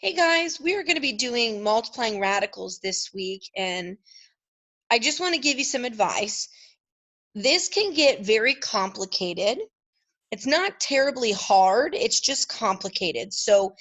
Hey guys, we are going to be doing multiplying radicals this week, and I just want to give you some advice. This can get very complicated. It's not terribly hard, it's just complicated. So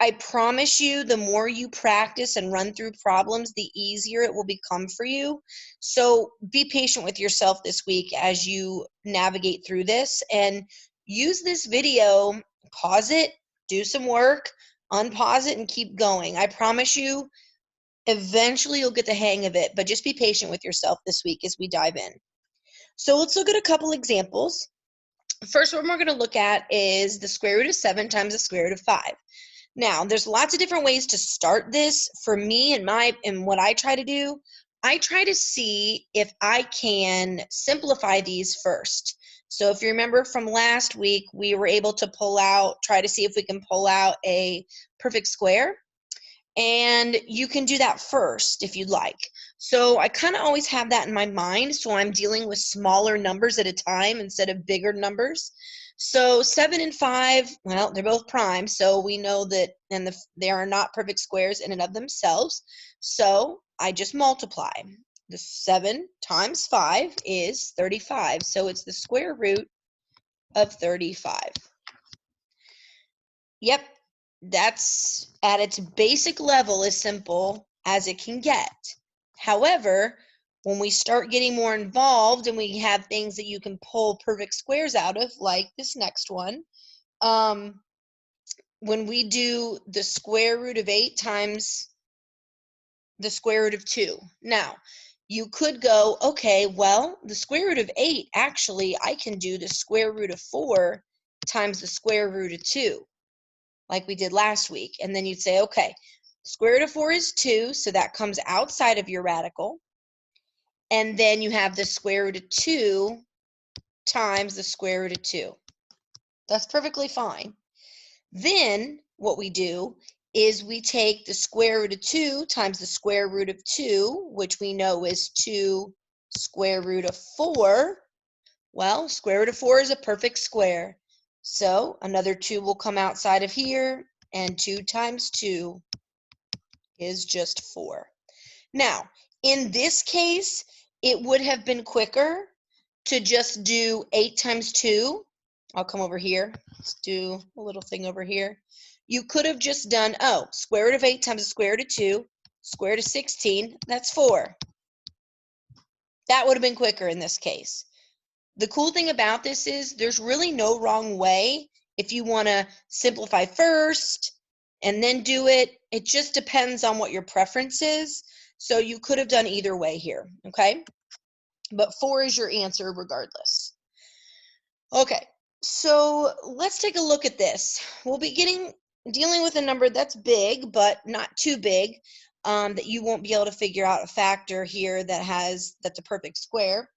I promise you, the more you practice and run through problems, the easier it will become for you. So be patient with yourself this week as you navigate through this, and use this video, pause it, do some work, unpause it, and keep going. I promise you, eventually you'll get the hang of it, but just be patient with yourself this week as we dive in. So let's look at a couple examples. First one we're going to look at is the square root of 7 times the square root of 5. Now, there's lots of different ways to start this. For me and what I try to do, I try to see if I can simplify these first. So if you remember from last week, we were able to try to see if we can pull out a perfect square. And you can do that first if you'd like. So I kind of always have that in my mind, so I'm dealing with smaller numbers at a time instead of bigger numbers. So 7 and 5, well, they're both prime, so we know that they are not perfect squares in and of themselves. So I just multiply. The 7 times 5 is 35, so it's the square root of 35. Yep, that's at its basic level as simple as it can get. However, when we start getting more involved and we have things that you can pull perfect squares out of, like this next one, when we do the square root of 8 times the square root of 2. Now, you could go, okay, well, the square root of 8, actually, I can do the square root of 4 times the square root of 2. Like we did last week. And then you'd say, okay, square root of 4 is 2, so that comes outside of your radical. And then you have the square root of 2 times the square root of 2. That's perfectly fine. Then what we do is we take the square root of 2 times the square root of 2, which we know is 2 square root of 4. Well, square root of 4 is a perfect square. So another 2 will come outside of here, and 2 times 2 is just 4. Now, in this case, it would have been quicker to just do 8 times 2. I'll come over here. Let's do a little thing over here. You could have just done, square root of 8 times the square root of 2, square root of 16, that's 4. That would have been quicker in this case. The cool thing about this is there's really no wrong way if you want to simplify first and then do it. It just depends on what your preference is. So you could have done either way here, okay? But 4 is your answer regardless. Okay, so let's take a look at this. We'll be dealing with a number that's big, but not too big, that you won't be able to figure out a factor here that's a perfect square.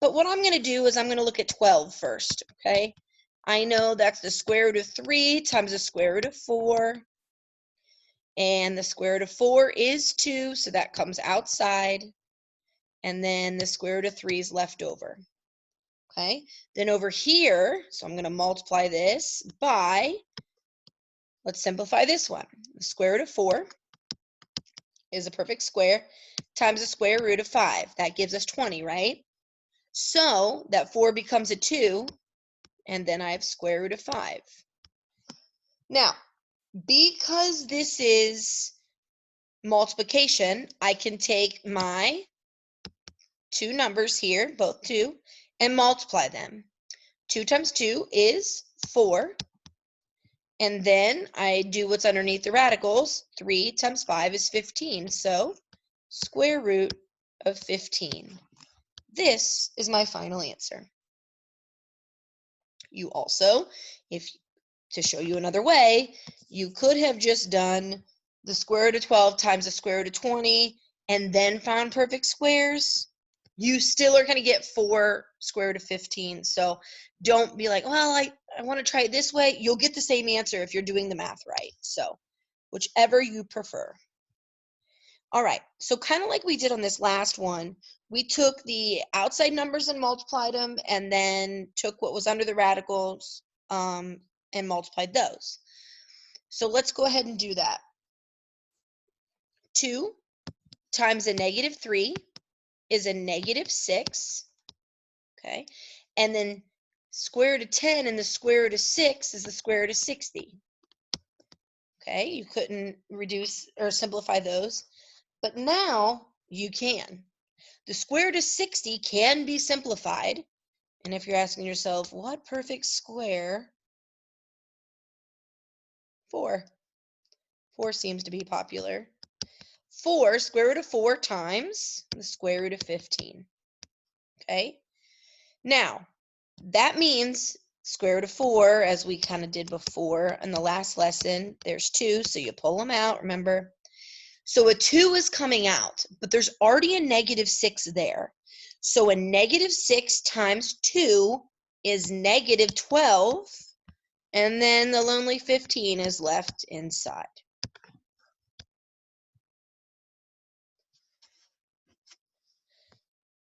But what I'm going to do is I'm going to look at 12 first, okay? I know that's the square root of 3 times the square root of 4. And the square root of 4 is 2, so that comes outside. And then the square root of 3 is left over. Okay? Then over here, so I'm going to multiply this by, let's simplify this one. The square root of 4 is a perfect square times the square root of 5. That gives us 20, right? So that 4 becomes a 2, and then I have square root of 5. Now, because this is multiplication, I can take my two numbers here, both 2, and multiply them. 2 times 2 is 4. And then I do what's underneath the radicals. 3 times 5 is 15. So square root of 15. This is my final answer. You also, to show you another way, you could have just done the square root of 12 times the square root of 20 and then found perfect squares. You still are going to get 4 square root of 15. So don't be like, well, I want to try it this way. You'll get the same answer if you're doing the math right. So whichever you prefer. All right, so kind of like we did on this last one, we took the outside numbers and multiplied them, and then took what was under the radicals and multiplied those. So let's go ahead and do that. 2 times a negative 3 is a negative 6. Okay. And then square root of 10 and the square root of 6 is the square root of 60. Okay. You couldn't reduce or simplify those, but now you can. The square root of 60 can be simplified. And if you're asking yourself, what perfect square? 4. 4 seems to be popular. 4, square root of 4 times the square root of 15. Okay? Now, that means square root of 4, as we kind of did before in the last lesson, there's 2, so you pull them out, remember? So a 2 is coming out, but there's already a negative 6 there. So a negative 6 times 2 is negative 12, and then the lonely 15 is left inside.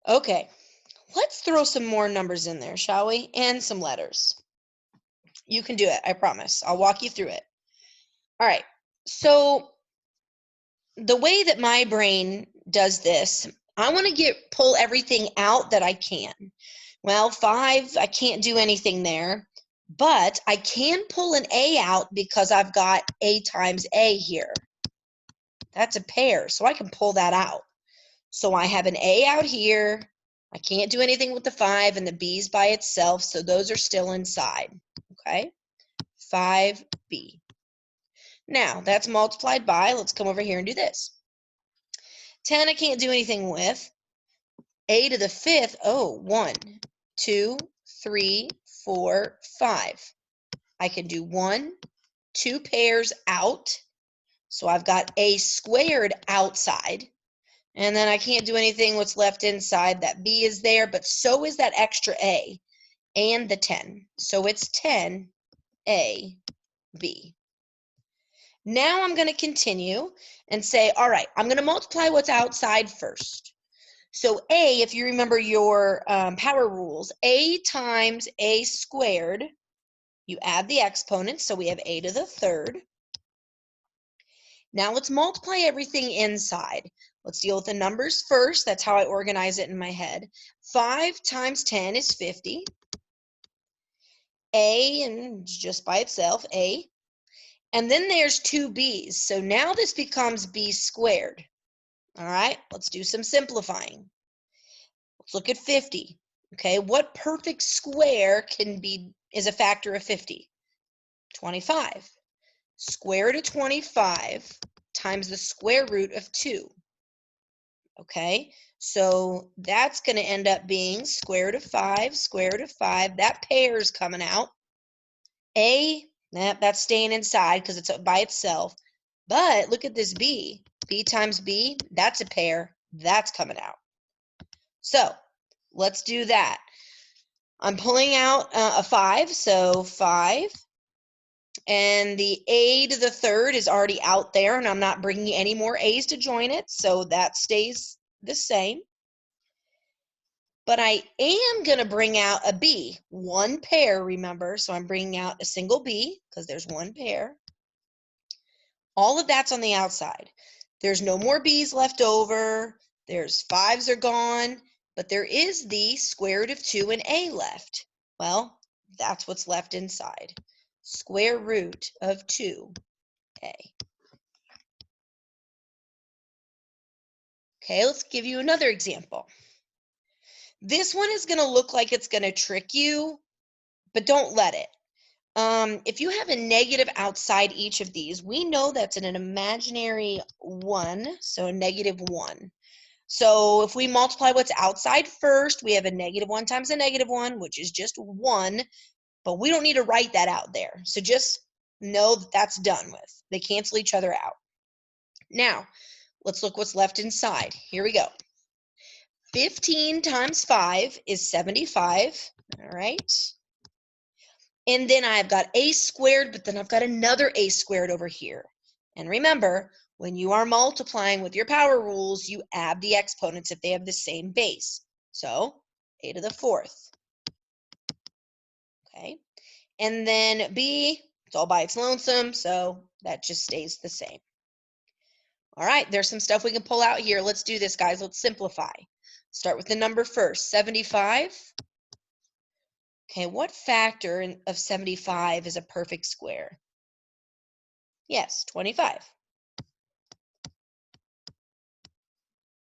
Okay, let's throw some more numbers in there, shall we? And some letters. You can do it, I promise. I'll walk you through it. All right, so the way that my brain does this, I want to pull everything out that I can. Well, 5, I can't do anything there, but I can pull an A out because I've got A times A here. That's a pair, so I can pull that out. So I have an A out here. I can't do anything with the 5, and the B's by itself, so those are still inside. Okay, 5B. Now, that's multiplied by, let's come over here and do this. 10 I can't do anything with. A to the 5th, 1, 2, 3, 4, 5. I can do 1, 2 pairs out. So I've got A squared outside. And then I can't do anything what's left inside. That B is there, but so is that extra A and the 10. So it's 10AB. Now I'm going to continue and say, all right, I'm going to multiply what's outside first. So A, if you remember your power rules, A times A squared, you add the exponents, so we have A to the 3rd. Now let's multiply everything inside. Let's deal with the numbers first. That's how I organize it in my head. 5 times 10 is 50. A, and just by itself, A. And then there's 2 B's. So now this becomes B squared. All right, let's do some simplifying. Let's look at 50. Okay, what perfect square is a factor of 50? 25. Square root of 25 times the square root of 2. Okay, so that's going to end up being square root of 5, square root of 5. That pair is coming out. A, that's staying inside because it's by itself. But look at this B. B times B, that's a pair. That's coming out. So let's do that. I'm pulling out a 5, so 5. And the A to the 3rd is already out there, and I'm not bringing any more A's to join it, so that stays the same. But I am going to bring out a B, 1 pair, remember, so I'm bringing out a single B because there's 1 pair. All of that's on the outside. There's no more B's left over. There's 5s are gone, but there is the square root of 2 and A left. Well, that's what's left inside. Square root of 2A. Okay, let's give you another example. This one is going to look like it's going to trick you, but don't let it. If you have a negative outside each of these, we know that's an imaginary 1, so a negative 1. So if we multiply what's outside first, we have a negative 1 times a negative 1, which is just 1, but we don't need to write that out there. So just know that that's done with. They cancel each other out. Now, let's look what's left inside. Here we go. 15 times 5 is 75. All right. And then I've got A squared, but then I've got another A squared over here. And remember, when you are multiplying with your power rules, you add the exponents if they have the same base. So A to the 4th. Okay. And then B, It's all by its lonesome, so that just stays the same. All right, there's some stuff we can pull out here. Let's do this, guys. Let's simplify. Start with the number first, 75. Okay, what factor of 75 is a perfect square? Yes, 25.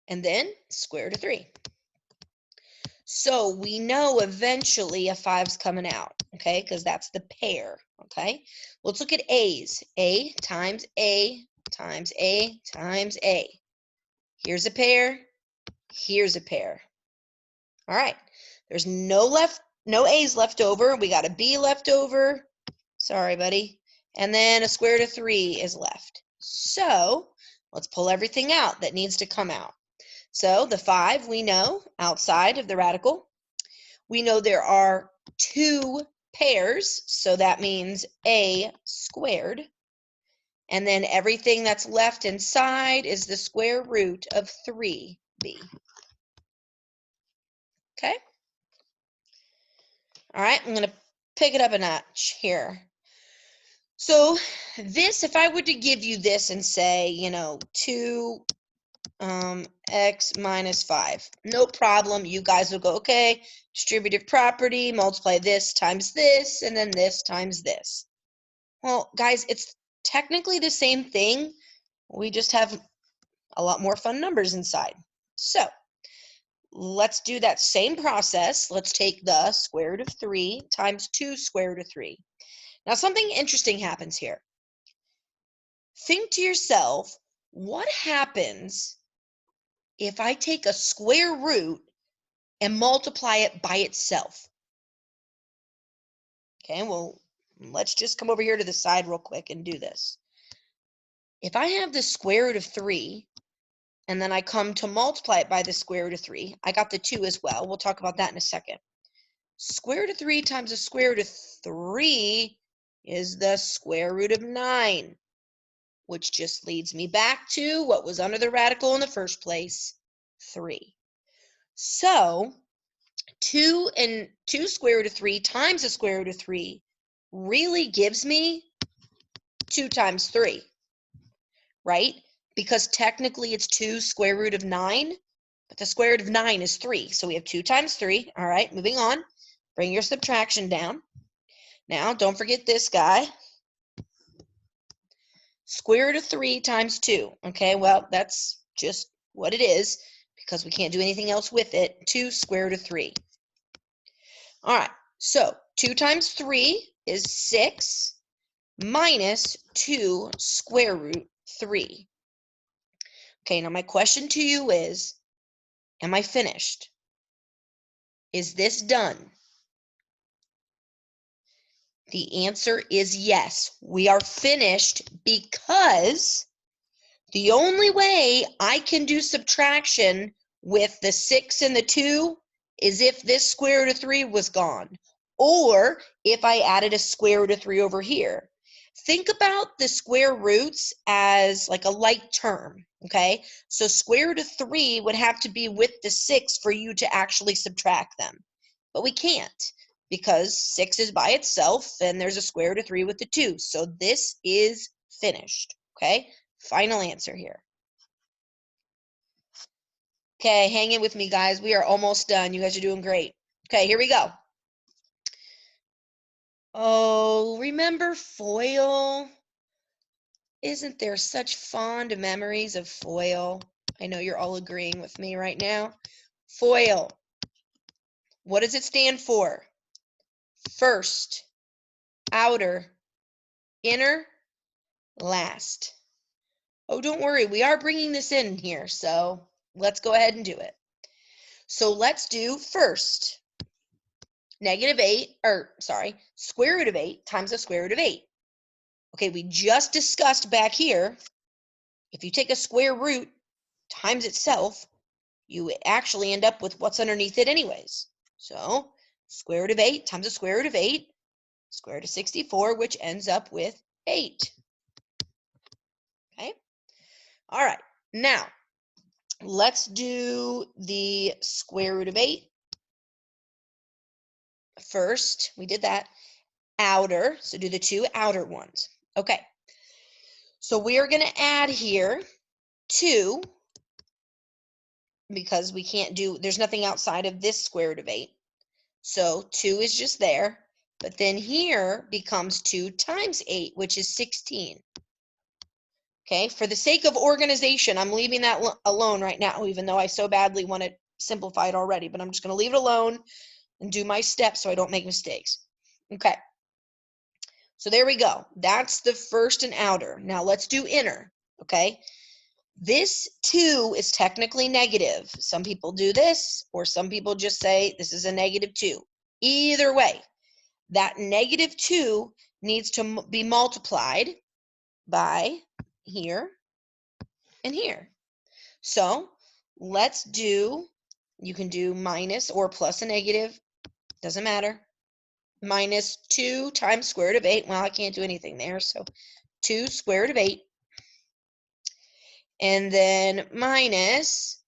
And then square root of 3. So we know eventually a 5's coming out, okay, because that's the pair, okay? Let's look at A's. A times A times A times A. Here's a pair. Here's a pair. All right. There's no A's left over. We got a B left over. Sorry, buddy. And then a square root of 3 is left. So let's pull everything out that needs to come out. So the 5 we know outside of the radical. We know there are 2 pairs, so that means A squared. And then everything that's left inside is the square root of 3B. Okay? All right, I'm going to pick it up a notch here. So this, if I were to give you this and say, 2 x minus 5, no problem. You guys will go, okay, distributive property, multiply this times this, and then this times this. Well, guys, it's technically the same thing. We just have a lot more fun numbers inside. So let's do that same process. Let's take the square root of 3 times 2 square root of 3. Now, something interesting happens here. Think to yourself, what happens if I take a square root and multiply it by itself? Okay, well, let's just come over here to the side real quick and do this. If I have the square root of 3, and then I come to multiply it by the square root of 3, I got the 2 as well. We'll talk about that in a second. Square root of 3 times the square root of 3 is the square root of 9, which just leads me back to what was under the radical in the first place, 3. So 2 square root of 3 times the square root of 3 really gives me 2 times 3, right? Because technically it's 2 square root of 9, but the square root of 9 is 3. So we have 2 times 3. All right, moving on. Bring your subtraction down. Now, don't forget this guy. Square root of 3 times 2. Okay, well, that's just what it is because we can't do anything else with it. 2 square root of 3. All right, so 2 times 3 is 6 minus 2 square root 3. Okay, now my question to you is, am I finished? Is this done? The answer is yes. We are finished because the only way I can do subtraction with the 6 and the 2 is if this square root of 3 was gone, or if I added a square root of 3 over here. Think about the square roots as like a like term, okay? So square root of 3 would have to be with the 6 for you to actually subtract them. But we can't because 6 is by itself and there's a square root of 3 with the 2. So this is finished, okay? Final answer here. Okay, hang in with me, guys. We are almost done. You guys are doing great. Okay, here we go. Oh, remember FOIL? Isn't there such fond memories of FOIL? I know you're all agreeing with me right now. FOIL. What does it stand for? First, outer, inner, last. Oh, don't worry. We are bringing this in here, so let's go ahead and do it. So let's do first. Square root of 8 times the square root of 8. Okay, we just discussed back here, if you take a square root times itself, you actually end up with what's underneath it anyways. So square root of 8 times the square root of 8, square root of 64, which ends up with 8. Okay, all right, now let's do the square root of 8. First, we did that. outer, so do the two outer ones. Okay, so we are going to add here 2, because we can't do, there's nothing outside of this square root of 8. So 2 is just there, but then here becomes 2 times 8, which is 16. Okay, for the sake of organization, I'm leaving that alone right now, even though I so badly want to simplify it already, but I'm just going to leave it alone and do my steps so I don't make mistakes. Okay, so there we go. That's the first and outer. Now let's do inner, okay? This 2 is technically negative. Some people do this, or some people just say this is a negative 2. Either way, that negative 2 needs to be multiplied by here and here. So let's do, you can do minus or plus a negative, doesn't matter. Minus 2 times square root of 8. Well, I can't do anything there, so 2 square root of 8. And then minus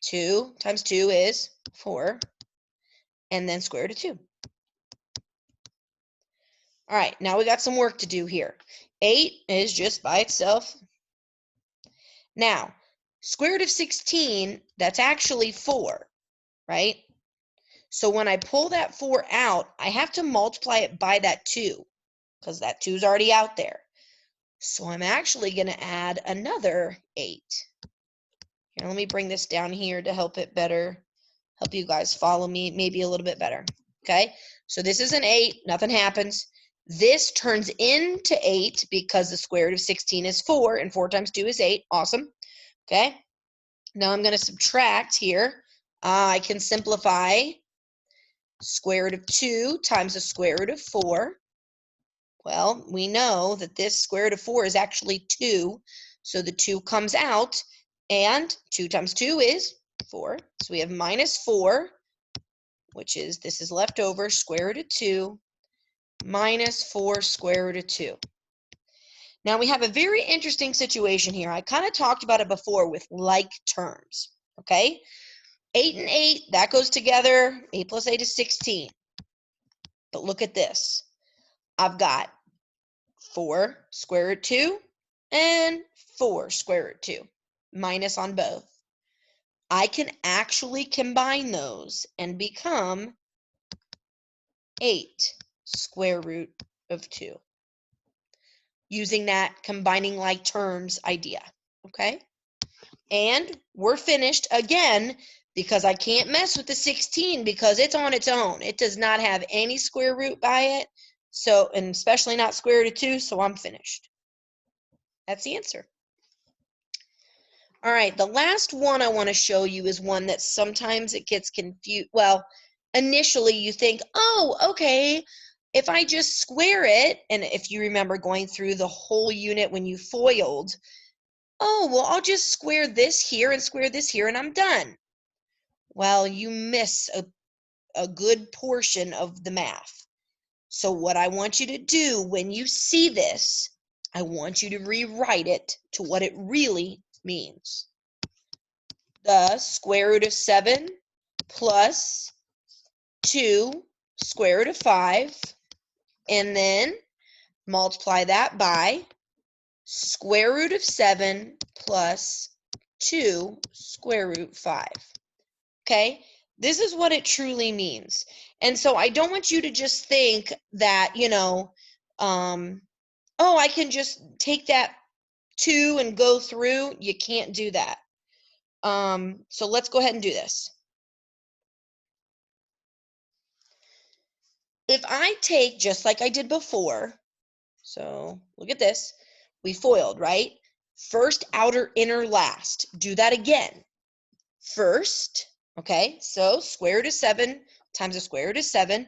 2 times 2 is 4. And then square root of 2. All right, now we got some work to do here. 8 is just by itself. Now, square root of 16, that's actually 4, right? So when I pull that 4 out, I have to multiply it by that 2, because that 2 is already out there. So I'm actually going to add another 8. Here, let me bring this down here to help it better, help you guys follow me maybe a little bit better. Okay, so this is an 8, nothing happens. This turns into 8 because the square root of 16 is 4, and 4 times 2 is 8. Awesome. Okay, now I'm going to subtract here. I can simplify square root of 2 times the square root of 4. Well, we know that this square root of 4 is actually 2, so the 2 comes out, and 2 times 2 is 4. So we have minus 4, which is, this is left over, square root of 2, minus 4 square root of 2. Now we have a very interesting situation here. I kind of talked about it before with like terms, okay? 8 and 8, that goes together. 8 plus 8 is 16. But look at this. I've got 4 square root 2 and 4 square root 2, minus on both. I can actually combine those and become 8 square root of 2, using that combining like terms idea, okay? And we're finished again, because I can't mess with the 16 because it's on its own. It does not have any square root by it, so, and especially not square root of 2, so I'm finished. That's the answer. All right, the last one I want to show you is one that sometimes it gets confused. Well, initially you think, oh, okay, if I just square it, and if you remember going through the whole unit when you FOILed, oh, well, I'll just square this here and square this here and I'm done. Well, you miss a good portion of the math. So what I want you to do when you see this, I want you to rewrite it to what it really means. The square root of 7 plus 2 square root of 5, and then multiply that by square root of 7 plus 2 square root 5. Okay, this is what it truly means. And so I don't want you to just think that, oh, I can just take that 2 and go through. You can't do that. So let's go ahead and do this. If I take, just like I did before, so look at this, we FOILed, right? First, outer, inner, last. Do that again. First, okay, so square root of 7 times the square root of 7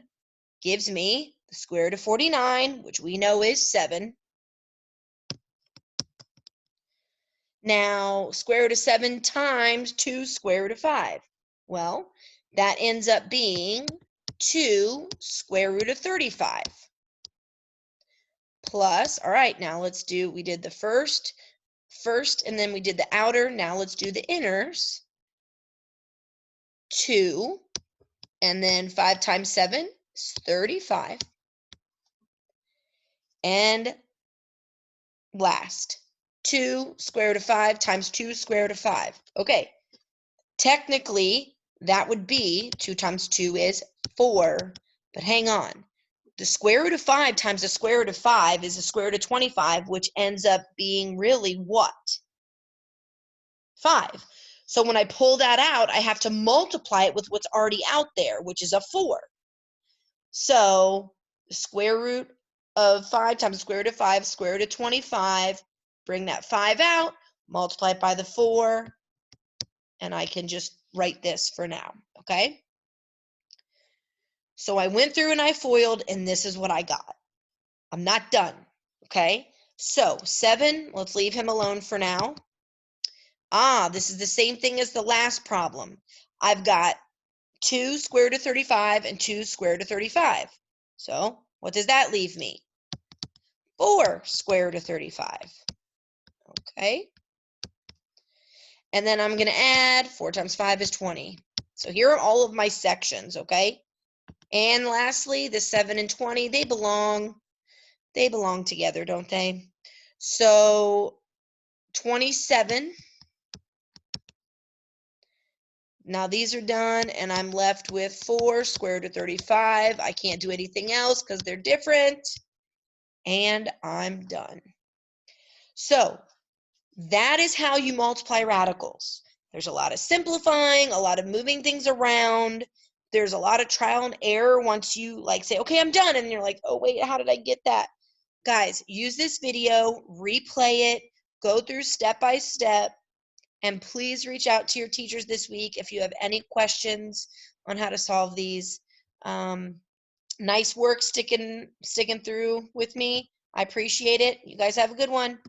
gives me the square root of 49, which we know is 7. Now, square root of 7 times 2 square root of 5. Well, that ends up being 2 square root of 35. Plus, all right, now let's do, we did the first, and then we did the outer. Now let's do the inners. 2, and then 5 times 7 is 35. and last. 2 square root of 5 times 2 square root of 5. Okay, technically, that would be 2 times 2 is 4, but hang on. The square root of 5 times the square root of 5 is the square root of 25, which ends up being really what? 5. So when I pull that out, I have to multiply it with what's already out there, which is a 4. So the square root of 5 times the square root of 5, square root of 25, bring that 5 out, multiply it by the 4, and I can just write this for now, okay? So I went through and I FOILed, and this is what I got. I'm not done, okay? So 7, let's leave him alone for now. This is the same thing as the last problem. I've got 2 square root of 35 and 2 square root of 35. So what does that leave me? 4 square root of 35. Okay. And then I'm going to add 4 times 5 is 20. So here are all of my sections, okay? And lastly, the 7 and 20, they belong together, don't they? So 27. Now these are done, and I'm left with 4 square root of 35. I can't do anything else because they're different. And I'm done. So that is how you multiply radicals. There's a lot of simplifying, a lot of moving things around. There's a lot of trial and error once you like say, okay, I'm done. And you're like, oh, wait, how did I get that? Guys, use this video, replay it, go through step by step, and please reach out to your teachers this week if you have any questions on how to solve these. Nice work sticking through with me. I appreciate it. You guys have a good one.